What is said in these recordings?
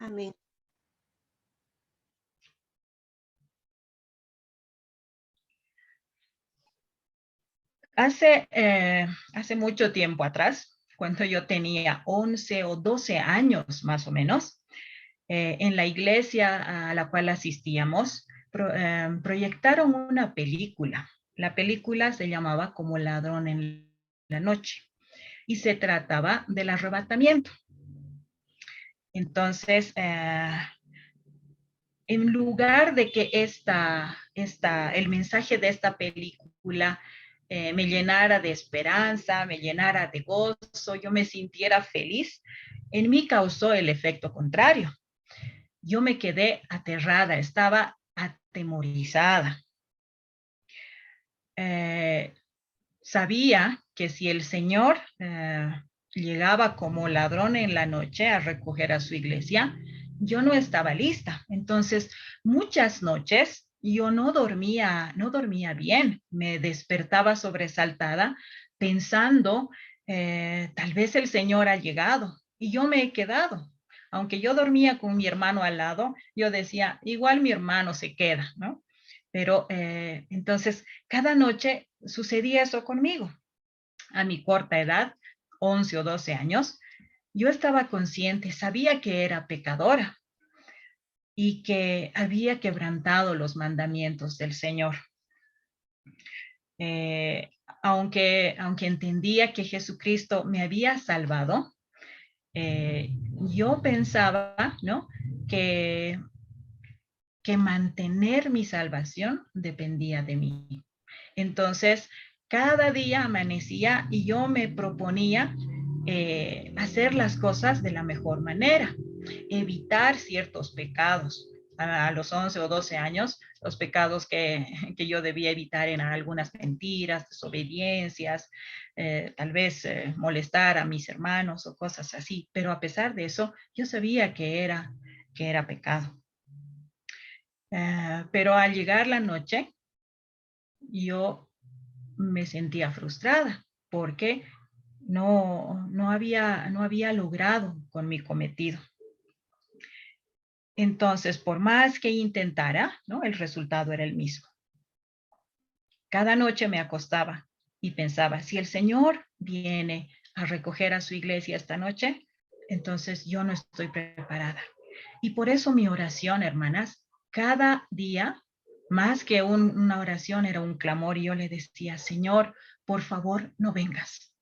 Amén. Hace mucho tiempo atrás, cuando yo tenía 11 o 12 años más o menos, en la iglesia a la cual asistíamos, proyectaron una película. La película se llamaba Como ladrón en la noche y se trataba del arrebatamiento. Entonces, en lugar de que el mensaje de esta película me llenara de esperanza, me llenara de gozo, yo me sintiera feliz, en mí causó el efecto contrario. Yo me quedé aterrada, estaba atemorizada. Sabía que si el Señor llegaba como ladrón en la noche a recoger a su iglesia, yo no estaba lista. Entonces, muchas noches yo no dormía bien. Me despertaba sobresaltada pensando, tal vez el Señor ha llegado y yo me he quedado. Aunque yo dormía con mi hermano al lado, yo decía, igual mi hermano se queda, ¿no? Pero entonces, cada noche sucedía eso conmigo. A mi corta edad, 11 o 12 años, yo estaba consciente, sabía que era pecadora y que había quebrantado los mandamientos del Señor. Aunque entendía que Jesucristo me había salvado, yo pensaba, ¿no? que mantener mi salvación dependía de mí. Entonces, cada día amanecía y yo me proponía hacer las cosas de la mejor manera, evitar ciertos pecados. A los 11 o 12 años, los pecados que yo debía evitar eran algunas mentiras, desobediencias, tal vez molestar a mis hermanos o cosas así. Pero a pesar de eso, yo sabía que era pecado. Pero al llegar la noche, yo me sentía frustrada porque no había logrado con mi cometido. Entonces, por más que intentara, ¿no? El resultado era el mismo. Cada noche me acostaba y pensaba, si el Señor viene a recoger a su iglesia esta noche, entonces yo no estoy preparada. Y por eso mi oración, hermanas, cada día, más que una oración, era un clamor, y yo le decía, Señor, por favor, no vengas.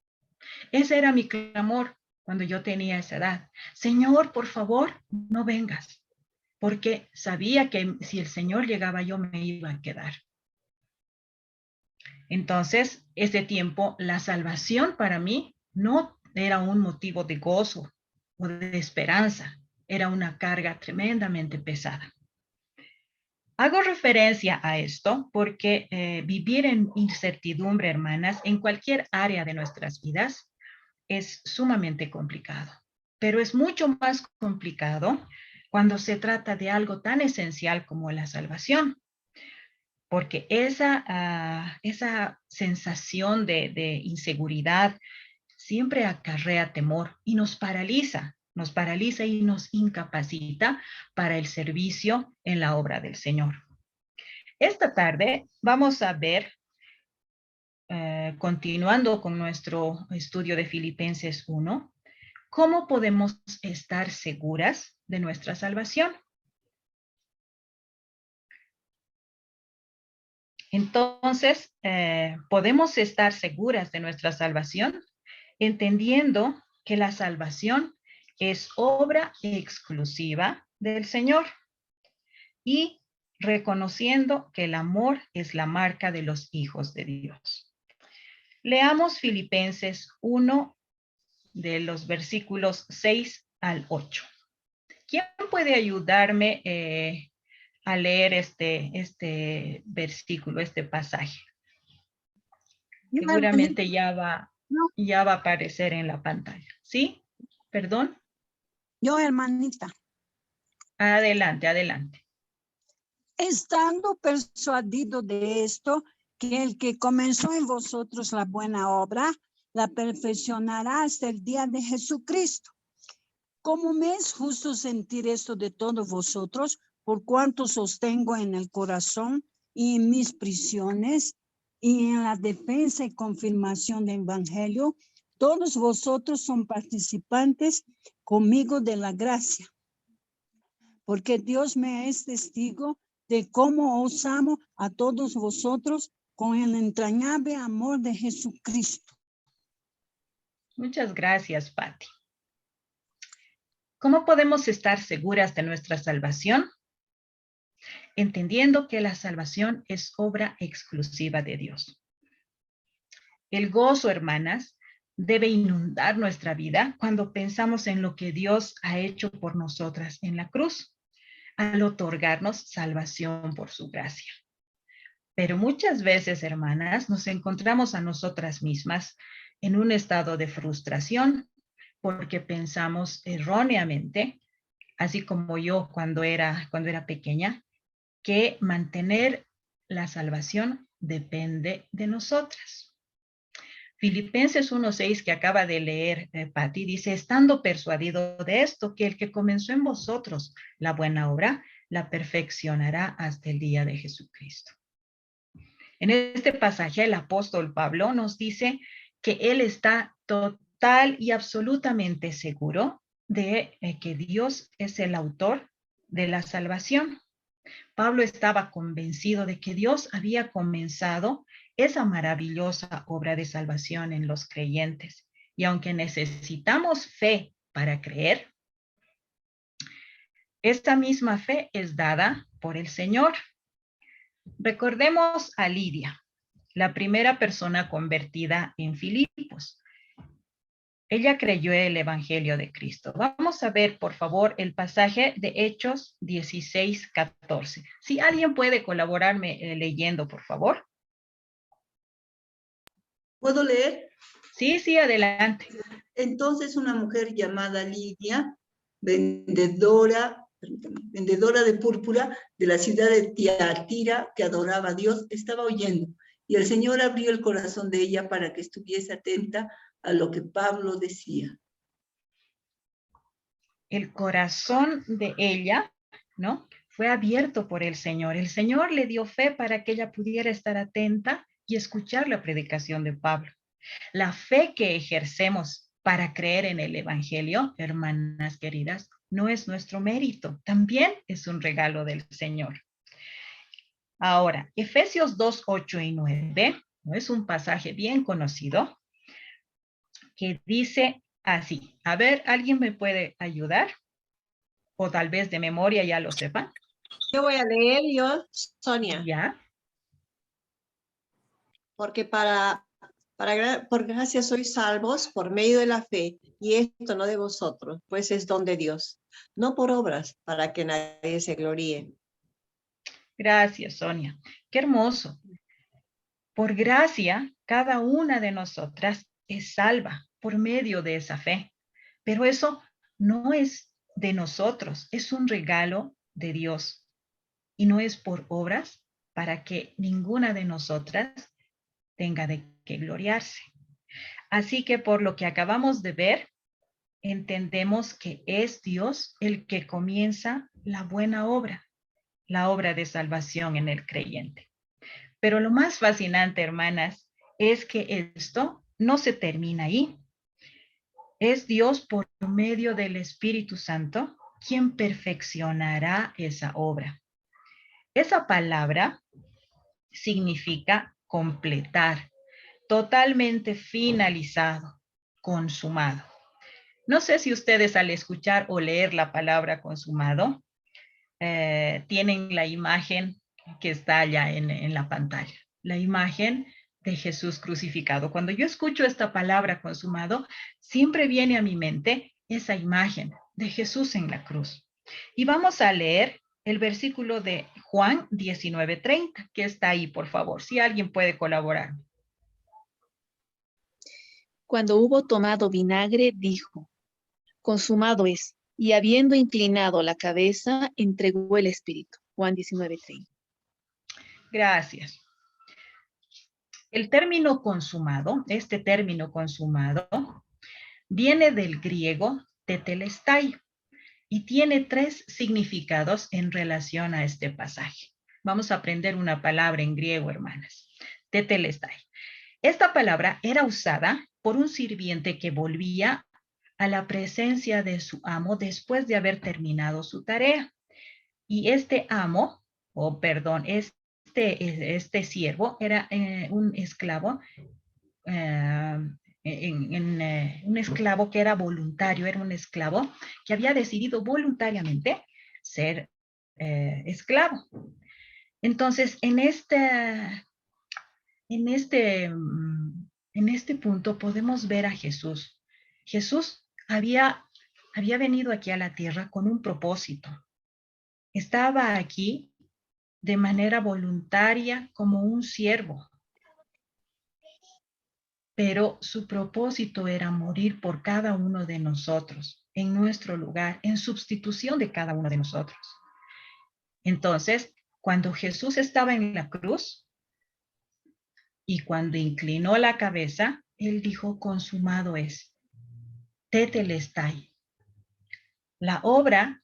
Ese era mi clamor cuando yo tenía esa edad. Señor, por favor, no vengas, porque sabía que si el Señor llegaba, yo me iba a quedar. Entonces, ese tiempo, la salvación para mí no era un motivo de gozo o de esperanza, era una carga tremendamente pesada. Hago referencia a esto porque vivir en incertidumbre, hermanas, en cualquier área de nuestras vidas es sumamente complicado, pero es mucho más complicado cuando se trata de algo tan esencial como la salvación, porque esa sensación de inseguridad siempre acarrea temor y nos paraliza y nos incapacita para el servicio en la obra del Señor. Esta tarde vamos a ver, continuando con nuestro estudio de Filipenses 1, cómo podemos estar seguras de nuestra salvación. Entonces, podemos estar seguras de nuestra salvación entendiendo que la salvación es obra exclusiva del Señor y reconociendo que el amor es la marca de los hijos de Dios. Leamos Filipenses 1 de los versículos 6 al 8. ¿Quién puede ayudarme a leer este versículo, este pasaje? Yo, Seguramente no, ya va a aparecer en la pantalla. ¿Sí? ¿Perdón? yo, hermanita. Adelante, adelante. Estando persuadido de esto, que el que comenzó en vosotros la buena obra, la perfeccionará hasta el día de Jesucristo. Como me es justo sentir esto de todos vosotros, por cuanto sostengo en el corazón y en mis prisiones y en la defensa y confirmación del Evangelio, todos vosotros son participantes conmigo de la gracia, porque Dios me es testigo de cómo os amo a todos vosotros con el entrañable amor de Jesucristo. Muchas gracias, Patti. ¿Cómo podemos estar seguras de nuestra salvación? Entendiendo que la salvación es obra exclusiva de Dios. El gozo, hermanas, debe inundar nuestra vida cuando pensamos en lo que Dios ha hecho por nosotras en la cruz, al otorgarnos salvación por su gracia. Pero muchas veces, hermanas, nos encontramos a nosotras mismas en un estado de frustración porque pensamos erróneamente, así como yo cuando era pequeña, que mantener la salvación depende de nosotras. Filipenses 1:6 que acaba de leer Patti dice, estando persuadido de esto, que el que comenzó en vosotros la buena obra, la perfeccionará hasta el día de Jesucristo. En este pasaje el apóstol Pablo nos dice que él está total y absolutamente seguro de que Dios es el autor de la salvación. Pablo estaba convencido de que Dios había comenzado esa maravillosa obra de salvación en los creyentes. Y aunque necesitamos fe para creer, esta misma fe es dada por el Señor. Recordemos a Lidia, la primera persona convertida en Filipos. Ella creyó el Evangelio de Cristo. Vamos a ver, por favor, el pasaje de Hechos 16:14. Si alguien puede colaborarme leyendo, por favor. ¿Puedo leer? Sí, adelante. Entonces una mujer llamada Lidia, vendedora de púrpura de la ciudad de Tiatira, que adoraba a Dios, estaba oyendo. Y el Señor abrió el corazón de ella para que estuviese atenta a lo que Pablo decía. El corazón de ella, ¿no? Fue abierto por el Señor. El Señor le dio fe para que ella pudiera estar atenta y escuchar la predicación de Pablo. La fe que ejercemos para creer en el Evangelio, hermanas queridas, no es nuestro mérito, también es un regalo del Señor. Ahora, Efesios 2:8 y 9, ¿no? Es un pasaje bien conocido que dice así. A ver, ¿alguien me puede ayudar? O tal vez de memoria ya lo sepan. Yo voy a leer, Sonia. ¿Ya? Porque por gracia sois salvos por medio de la fe, y esto no de vosotros, pues es don de Dios, no por obras, para que nadie se gloríe. Gracias, Sonia. Qué hermoso. Por gracia, cada una de nosotras es salva por medio de esa fe. Pero eso no es de nosotros, es un regalo de Dios. Y no es por obras para que ninguna de nosotras tenga de qué gloriarse. Así que por lo que acabamos de ver, entendemos que es Dios el que comienza la buena obra, la obra de salvación en el creyente. Pero lo más fascinante, hermanas, es que esto no se termina ahí. Es Dios por medio del Espíritu Santo quien perfeccionará esa obra. Esa palabra significa completar, totalmente finalizado, consumado. No sé si ustedes al escuchar o leer la palabra consumado, tienen la imagen que está allá en la pantalla, la imagen de Jesús crucificado. Cuando yo escucho esta palabra consumado, siempre viene a mi mente esa imagen de Jesús en la cruz. Y vamos a leer el versículo de Juan 19:30, que está ahí, por favor, si alguien puede colaborar. Cuando hubo tomado vinagre, dijo, consumado es, y habiendo inclinado la cabeza, entregó el espíritu. Juan 19:30. Gracias. El término consumado, este término consumado, viene del griego tetelestai. Y tiene 3 significados en relación a este pasaje. Vamos a aprender una palabra en griego, hermanas. Tetelestai. Esta palabra era usada por un sirviente que volvía a la presencia de su amo después de haber terminado su tarea. Y este amo, este siervo era un esclavo, un esclavo que era voluntario, era un esclavo que había decidido voluntariamente ser esclavo. Entonces, en este punto podemos ver a Jesús. Jesús había venido aquí a la tierra con un propósito. Estaba aquí de manera voluntaria como un siervo. Pero su propósito era morir por cada uno de nosotros, en nuestro lugar, en sustitución de cada uno de nosotros. Entonces, cuando Jesús estaba en la cruz y cuando inclinó la cabeza, él dijo, consumado es. Tetelestai. La obra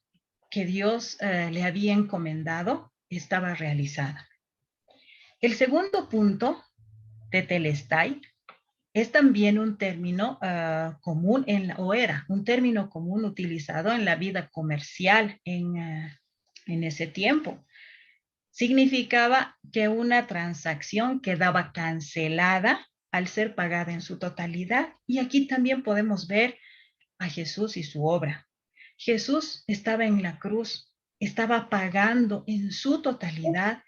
que Dios le había encomendado estaba realizada. El segundo punto, tetelestai, es también un término común, era un término común utilizado en la vida comercial en ese tiempo. Significaba que una transacción quedaba cancelada al ser pagada en su totalidad. Y aquí también podemos ver a Jesús y su obra. Jesús estaba en la cruz, estaba pagando en su totalidad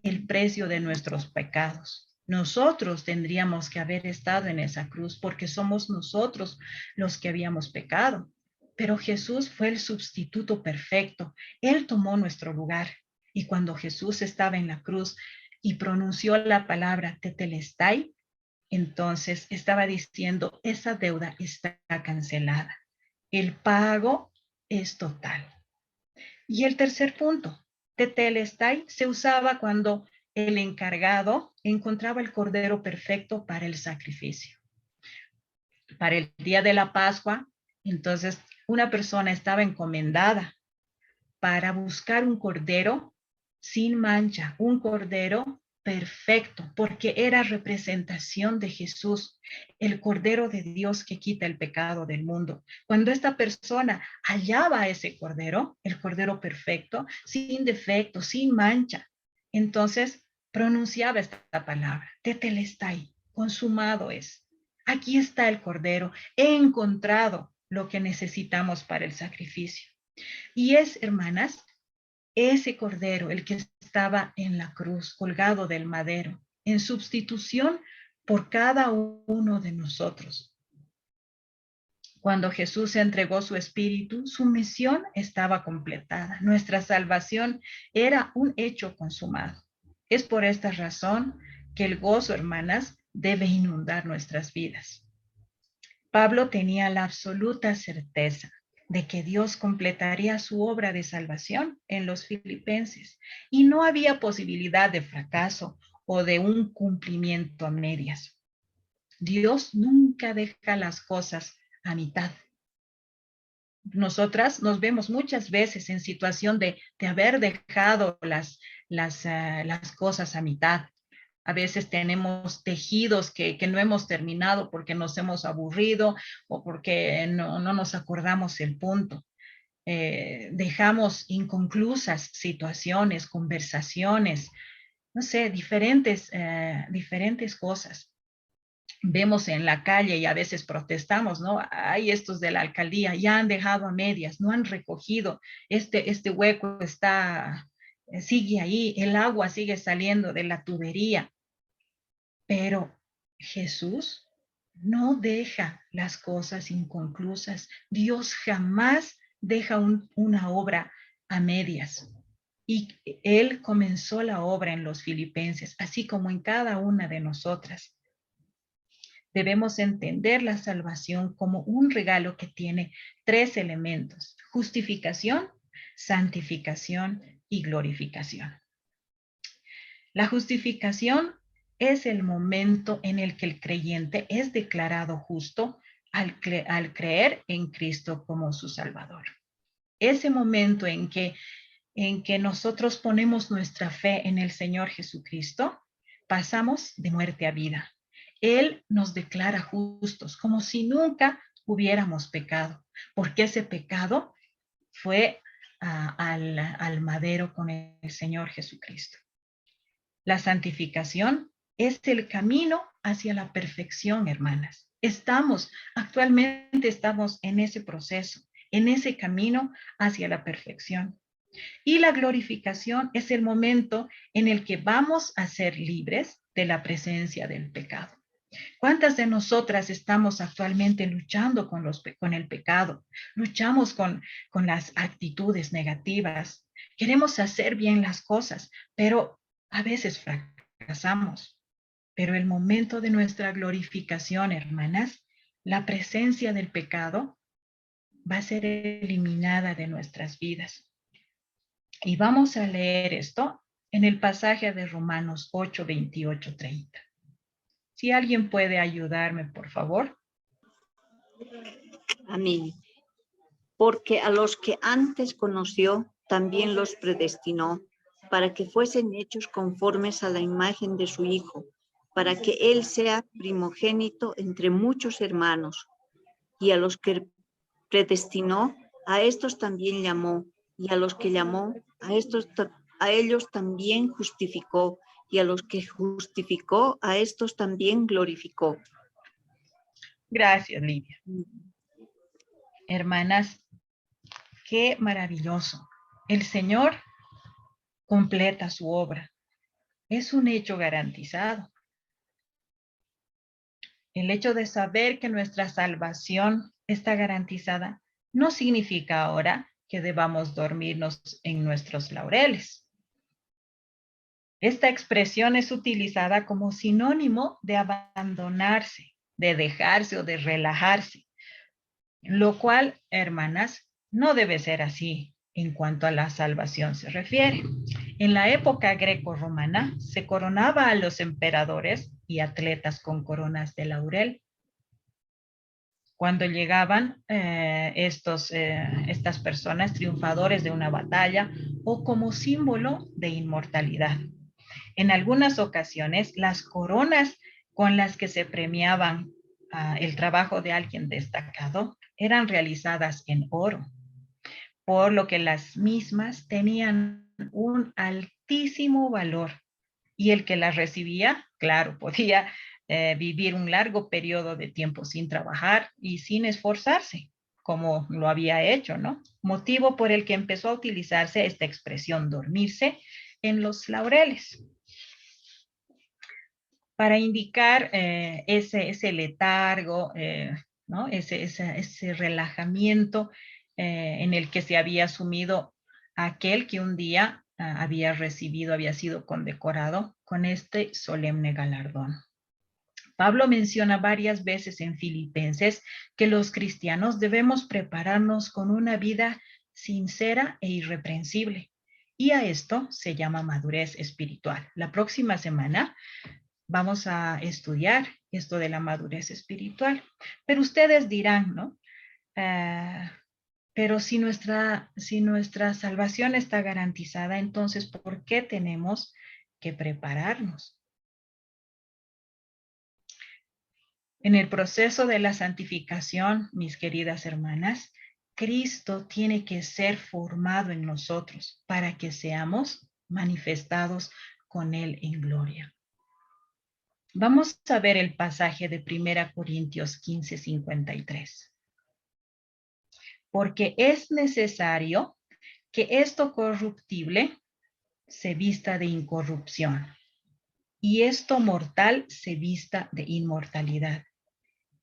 el precio de nuestros pecados. Nosotros tendríamos que haber estado en esa cruz porque somos nosotros los que habíamos pecado. Pero Jesús fue el sustituto perfecto. Él tomó nuestro lugar. Y cuando Jesús estaba en la cruz y pronunció la palabra tetelestai, entonces estaba diciendo, esa deuda está cancelada. El pago es total. Y el tercer punto, tetelestai, se usaba cuando el encargado encontraba el cordero perfecto para el sacrificio. Para el día de la Pascua, entonces una persona estaba encomendada para buscar un cordero sin mancha, un cordero perfecto, porque era representación de Jesús, el Cordero de Dios que quita el pecado del mundo. Cuando esta persona hallaba ese cordero, el cordero perfecto, sin defecto, sin mancha, entonces pronunciaba esta palabra, tetelestai, consumado es. Aquí está el cordero, he encontrado lo que necesitamos para el sacrificio. Y es, hermanas, ese cordero, el que estaba en la cruz, colgado del madero, en sustitución por cada uno de nosotros. Cuando Jesús entregó su espíritu, su misión estaba completada. Nuestra salvación era un hecho consumado. Es por esta razón que el gozo, hermanas, debe inundar nuestras vidas. Pablo tenía la absoluta certeza de que Dios completaría su obra de salvación en los filipenses y no había posibilidad de fracaso o de un cumplimiento a medias. Dios nunca deja las cosas a mitad. Nosotras nos vemos muchas veces en situación de haber dejado las cosas a mitad. A veces tenemos tejidos que no hemos terminado porque nos hemos aburrido o porque no nos acordamos el punto. Dejamos inconclusas situaciones, conversaciones, no sé, diferentes cosas. Vemos en la calle y a veces protestamos, ¿no? Hay estos de la alcaldía, ya han dejado a medias, no han recogido, este hueco sigue ahí, el agua sigue saliendo de la tubería. Pero Jesús no deja las cosas inconclusas. Dios jamás deja una obra a medias. Y Él comenzó la obra en los filipenses, así como en cada una de nosotras. Debemos entender la salvación como un regalo que tiene 3 elementos: justificación, santificación y glorificación. La justificación es el momento en el que el creyente es declarado justo al creer en Cristo como su Salvador. Ese momento en que nosotros ponemos nuestra fe en el Señor Jesucristo, pasamos de muerte a vida. Él nos declara justos, como si nunca hubiéramos pecado, porque ese pecado fue al madero con el Señor Jesucristo. La santificación es el camino hacia la perfección, hermanas. Actualmente estamos en ese proceso, en ese camino hacia la perfección. Y la glorificación es el momento en el que vamos a ser libres de la presencia del pecado. ¿Cuántas de nosotras estamos actualmente luchando con el pecado? Luchamos con las actitudes negativas. Queremos hacer bien las cosas, pero a veces fracasamos. Pero el momento de nuestra glorificación, hermanas, la presencia del pecado va a ser eliminada de nuestras vidas. Y vamos a leer esto en el pasaje de Romanos 8, 28, 30. Si alguien puede ayudarme, por favor. Amén. Porque a los que antes conoció, también los predestinó, para que fuesen hechos conformes a la imagen de su Hijo, para que Él sea primogénito entre muchos hermanos. Y a los que predestinó, a estos también llamó, y a los que llamó, a ellos también justificó, y a los que justificó, a estos también glorificó. Gracias, Lidia. Hermanas, qué maravilloso. El Señor completa su obra. Es un hecho garantizado. El hecho de saber que nuestra salvación está garantizada no significa ahora que debamos dormirnos en nuestros laureles. Esta expresión es utilizada como sinónimo de abandonarse, de dejarse o de relajarse, lo cual, hermanas, no debe ser así en cuanto a la salvación se refiere. En la época greco-romana se coronaba a los emperadores y atletas con coronas de laurel. Cuando llegaban estas personas triunfadores de una batalla o como símbolo de inmortalidad. En algunas ocasiones, las coronas con las que se premiaban el trabajo de alguien destacado eran realizadas en oro, por lo que las mismas tenían un altísimo valor y el que las recibía, claro, podía vivir un largo periodo de tiempo sin trabajar y sin esforzarse, como lo había hecho, ¿no? Motivo por el que empezó a utilizarse esta expresión, dormirse en los laureles, para indicar ese letargo, ¿no? Ese relajamiento en el que se había sumido aquel que un día había sido condecorado con este solemne galardón. Pablo menciona varias veces en Filipenses que los cristianos debemos prepararnos con una vida sincera e irreprensible. Y a esto se llama madurez espiritual. La próxima semana vamos a estudiar esto de la madurez espiritual. Pero ustedes dirán, ¿no? Pero si nuestra salvación está garantizada, entonces, ¿por qué tenemos que prepararnos? En el proceso de la santificación, mis queridas hermanas, Cristo tiene que ser formado en nosotros para que seamos manifestados con Él en gloria. Vamos a ver el pasaje de 1 Corintios 15, 53. Porque es necesario que esto corruptible se vista de incorrupción y esto mortal se vista de inmortalidad.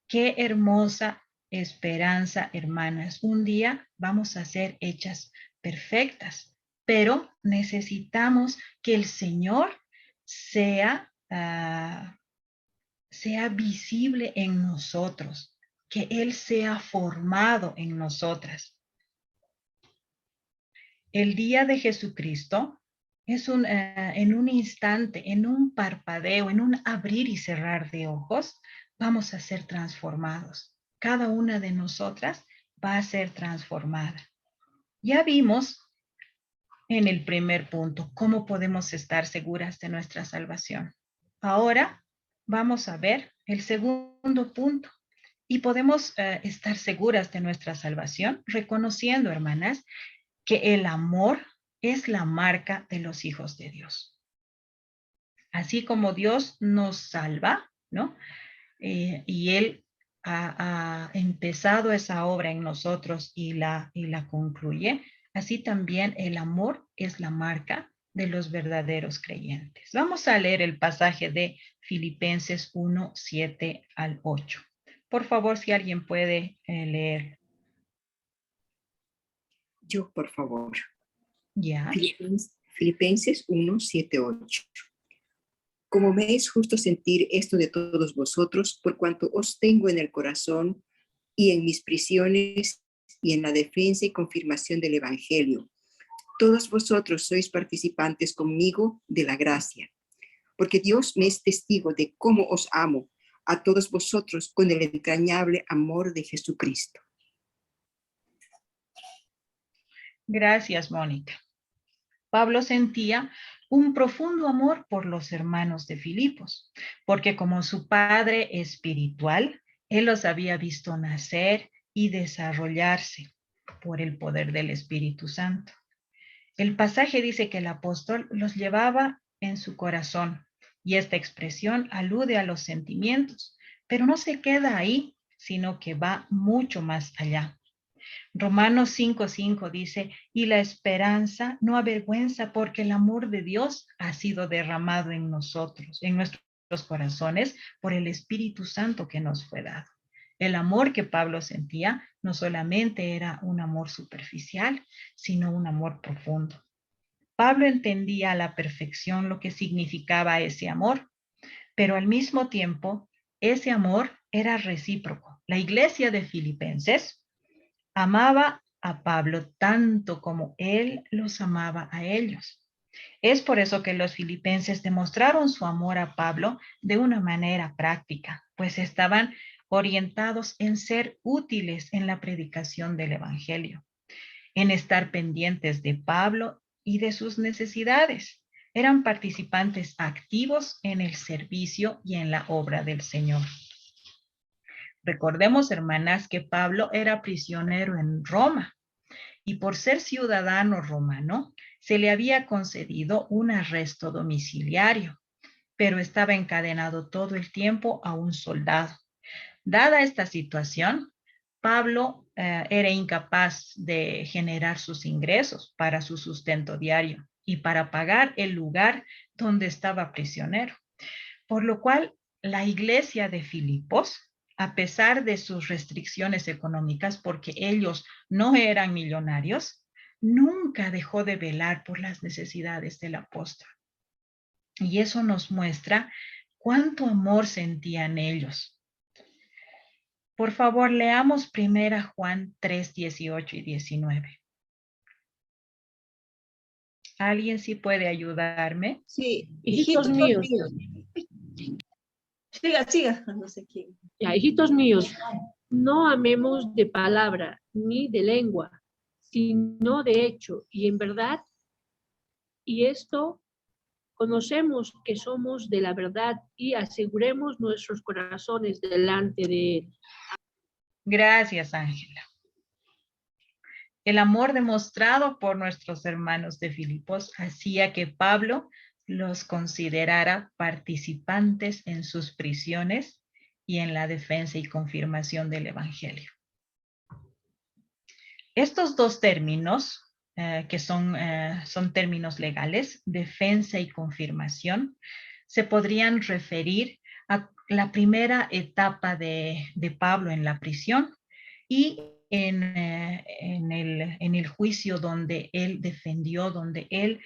Qué hermosa esperanza, hermanas. Un día vamos a ser hechas perfectas, pero necesitamos que el Señor sea visible en nosotros, que Él sea formado en nosotras. El día de Jesucristo es en un instante, en un parpadeo, en un abrir y cerrar de ojos, vamos a ser transformados. cada una de nosotras va a ser transformada. Ya vimos en el primer punto cómo podemos estar seguras de nuestra salvación. Ahora vamos a ver el segundo punto. Y podemos estar seguras de nuestra salvación reconociendo, hermanas, que el amor es la marca de los hijos de Dios. Así como Dios nos salva, ¿no? Y Él ha empezado esa obra en nosotros y la concluye, así también el amor es la marca de los verdaderos creyentes. Vamos a leer el pasaje de Filipenses 1, 7 al 8. Por favor, si alguien puede leer. Yo, por favor. Ya. Filipenses 1, 7, 8. Como me es justo sentir esto de todos vosotros, por cuanto os tengo en el corazón y en mis prisiones y en la defensa y confirmación del Evangelio. Todos vosotros sois participantes conmigo de la gracia, porque Dios me es testigo de cómo os amo a todos vosotros con el entrañable amor de Jesucristo. Gracias, Mónica. Pablo sentía un profundo amor por los hermanos de Filipos, porque como su padre espiritual, él los había visto nacer y desarrollarse por el poder del Espíritu Santo. El pasaje dice que el apóstol los llevaba en su corazón, y esta expresión alude a los sentimientos, pero no se queda ahí, sino que va mucho más allá. Romanos 5:5 dice, y la esperanza no avergüenza porque el amor de Dios ha sido derramado en nosotros, en nuestros corazones, por el Espíritu Santo que nos fue dado. El amor que Pablo sentía no solamente era un amor superficial, sino un amor profundo. Pablo entendía a la perfección lo que significaba ese amor, pero al mismo tiempo, ese amor era recíproco. La iglesia de Filipenses amaba a Pablo tanto como él los amaba a ellos. Es por eso que los filipenses demostraron su amor a Pablo de una manera práctica, pues estaban orientados en ser útiles en la predicación del evangelio, en estar pendientes de Pablo y de sus necesidades. Eran participantes activos en el servicio y en la obra del Señor. Recordemos, hermanas, que Pablo era prisionero en Roma y por ser ciudadano romano se le había concedido un arresto domiciliario, pero estaba encadenado todo el tiempo a un soldado. Dada esta situación, Pablo era incapaz de generar sus ingresos para su sustento diario y para pagar el lugar donde estaba prisionero, por lo cual la iglesia de Filipos, a pesar de sus restricciones económicas, porque ellos no eran millonarios, nunca dejó de velar por las necesidades del apóstol. Y eso nos muestra cuánto amor sentían ellos. Por favor, leamos 1 Juan 3, 18 y 19. ¿Alguien sí puede ayudarme? Sí, Hijitos míos. Siga, no sé quién. Ya, hijitos míos, no amemos de palabra ni de lengua, sino de hecho y en verdad. Y esto conocemos que somos de la verdad y aseguremos nuestros corazones delante de Él. Gracias, Ángela. El amor demostrado por nuestros hermanos de Filipos hacía que Pablo los considerara participantes en sus prisiones y en la defensa y confirmación del evangelio. Estos dos términos, que son términos legales, defensa y confirmación, se podrían referir a la primera etapa de Pablo en la prisión y en el juicio donde él defendió, donde él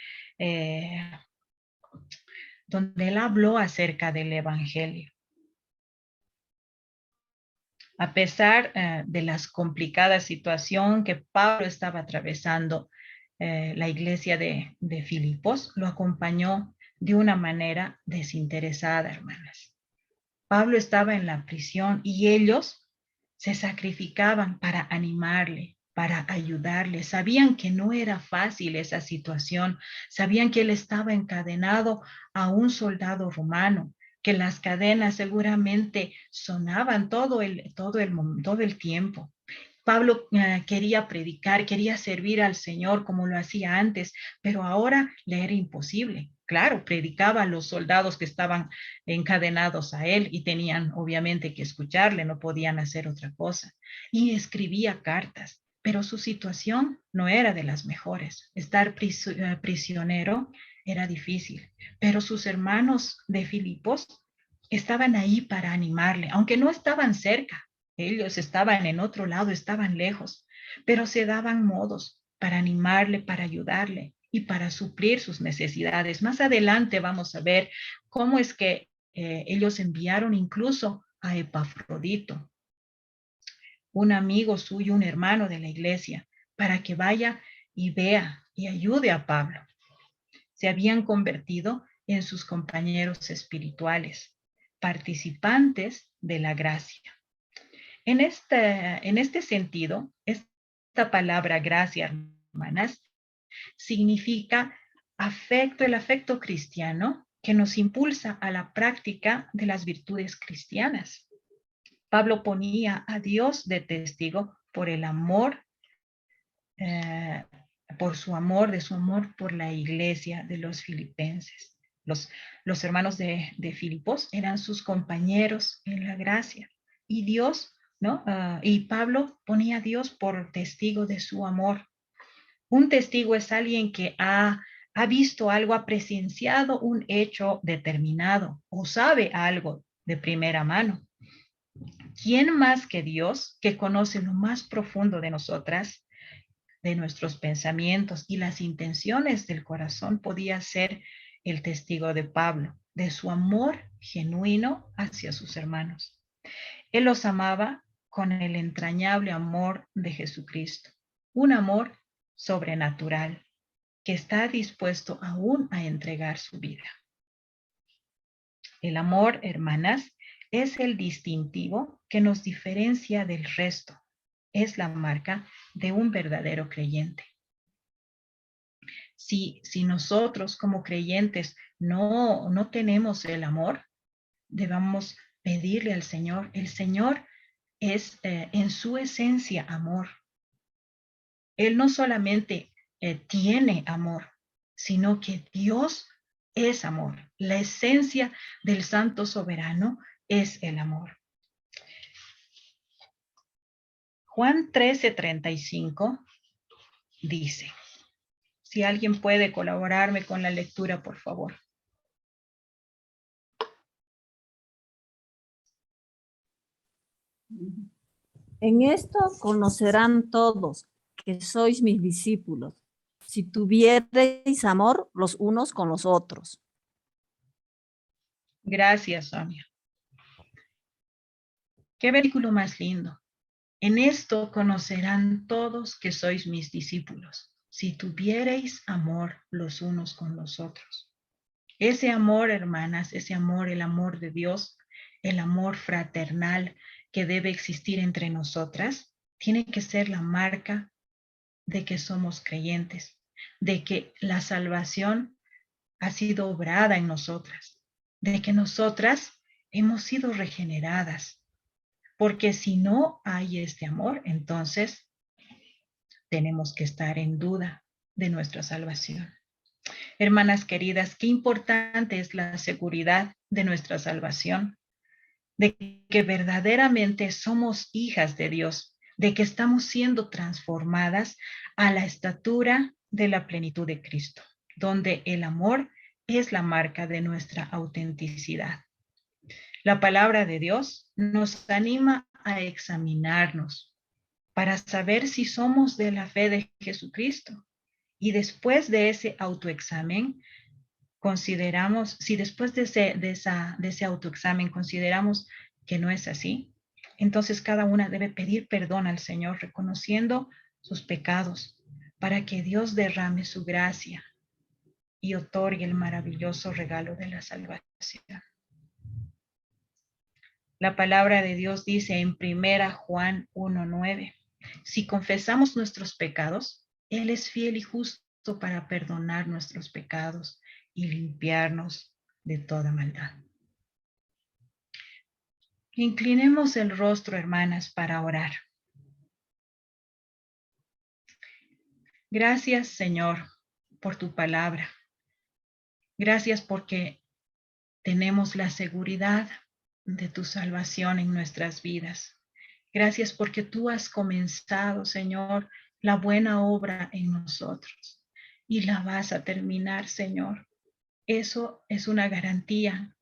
habló acerca del evangelio. A pesar de las complicadas situaciones que Pablo estaba atravesando, la iglesia de Filipos lo acompañó de una manera desinteresada, hermanas. Pablo estaba en la prisión y ellos se sacrificaban para animarle, para ayudarle. Sabían que no era fácil esa situación. Sabían que él estaba encadenado a un soldado romano, que las cadenas seguramente sonaban todo el tiempo. Pablo quería predicar, quería servir al Señor como lo hacía antes, pero ahora le era imposible. Claro, predicaba a los soldados que estaban encadenados a él y tenían obviamente que escucharle, no podían hacer otra cosa. Y escribía cartas, pero su situación no era de las mejores. Estar prisionero era difícil, pero sus hermanos de Filipos estaban ahí para animarle, aunque no estaban cerca. Ellos estaban en otro lado, estaban lejos, pero se daban modos para animarle, para ayudarle y para suplir sus necesidades. Más adelante vamos a ver cómo es que ellos enviaron incluso a Epafrodito, un amigo suyo, un hermano de la iglesia, para que vaya y vea y ayude a Pablo. Se habían convertido en sus compañeros espirituales, participantes de la gracia. En este sentido, esta palabra gracia, hermanas, significa afecto, el afecto cristiano que nos impulsa a la práctica de las virtudes cristianas. Pablo ponía a Dios de testigo por el amor, por su amor por la iglesia de los filipenses. Los hermanos de Filipos eran sus compañeros en la gracia y Dios, ¿no? Y Pablo ponía a Dios por testigo de su amor. Un testigo es alguien que ha visto algo, ha presenciado un hecho determinado o sabe algo de primera mano. ¿Quién más que Dios, que conoce lo más profundo de nosotras, de nuestros pensamientos y las intenciones del corazón, podía ser el testigo de Pablo, de su amor genuino hacia sus hermanos? Él los amaba con el entrañable amor de Jesucristo, un amor sobrenatural que está dispuesto aún a entregar su vida. El amor, hermanas, es el distintivo que nos diferencia del resto. Es la marca de un verdadero creyente. Si nosotros como creyentes no tenemos el amor, debemos pedirle al Señor. El Señor es en su esencia amor. Él no solamente tiene amor, sino que Dios es amor. La esencia del Santo Soberano es el amor. Juan 13:35 dice, si alguien puede colaborarme con la lectura, por favor. En esto conocerán todos que sois mis discípulos, si tuviereis amor los unos con los otros. Gracias, Sonia. Qué versículo más lindo. En esto conocerán todos que sois mis discípulos, si tuviereis amor los unos con los otros. Ese amor, hermanas, ese amor, el amor de Dios, el amor fraternal que debe existir entre nosotras, tiene que ser la marca de que somos creyentes, de que la salvación ha sido obrada en nosotras, de que nosotras hemos sido regeneradas. Porque si no hay este amor, entonces tenemos que estar en duda de nuestra salvación. Hermanas queridas, qué importante es la seguridad de nuestra salvación, de que verdaderamente somos hijas de Dios, de que estamos siendo transformadas a la estatura de la plenitud de Cristo, donde el amor es la marca de nuestra autenticidad. La palabra de Dios nos anima a examinarnos para saber si somos de la fe de Jesucristo. Y después de ese autoexamen, consideramos, si después de ese autoexamen consideramos que no es así, entonces cada una debe pedir perdón al Señor, reconociendo sus pecados, para que Dios derrame su gracia y otorgue el maravilloso regalo de la salvación. La palabra de Dios dice en 1 Juan 1:9, si confesamos nuestros pecados, Él es fiel y justo para perdonar nuestros pecados y limpiarnos de toda maldad. Inclinemos el rostro, hermanas, para orar. Gracias, Señor, por tu palabra. Gracias porque tenemos la seguridad de tu salvación en nuestras vidas. Gracias porque tú has comenzado, Señor, la buena obra en nosotros y la vas a terminar, Señor. Eso es una garantía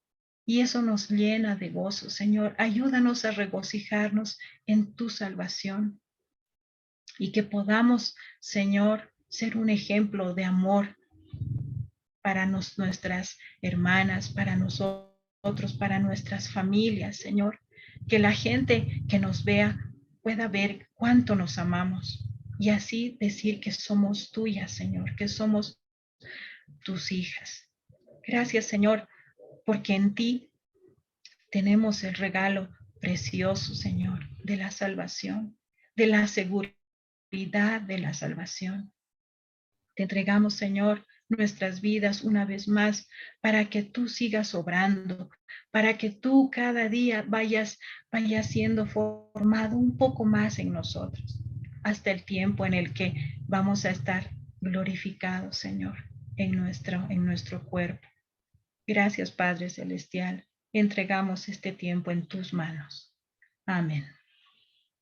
y eso nos llena de gozo, Señor. Ayúdanos a regocijarnos en tu salvación y que podamos, Señor, ser un ejemplo de amor para nuestras hermanas, para nosotros, para nuestras familias, Señor. Que la gente que nos vea pueda ver cuánto nos amamos y así decir que somos tuyas, Señor, que somos tus hijas. Gracias, Señor, porque en ti tenemos el regalo precioso, Señor, de la salvación, de la seguridad de la salvación. Te entregamos, Señor, nuestras vidas una vez más para que tú sigas obrando, para que tú cada día vayas siendo formado un poco más en nosotros, hasta el tiempo en el que vamos a estar glorificados, Señor, en nuestro cuerpo. Gracias, Padre Celestial. Entregamos este tiempo en tus manos. Amén.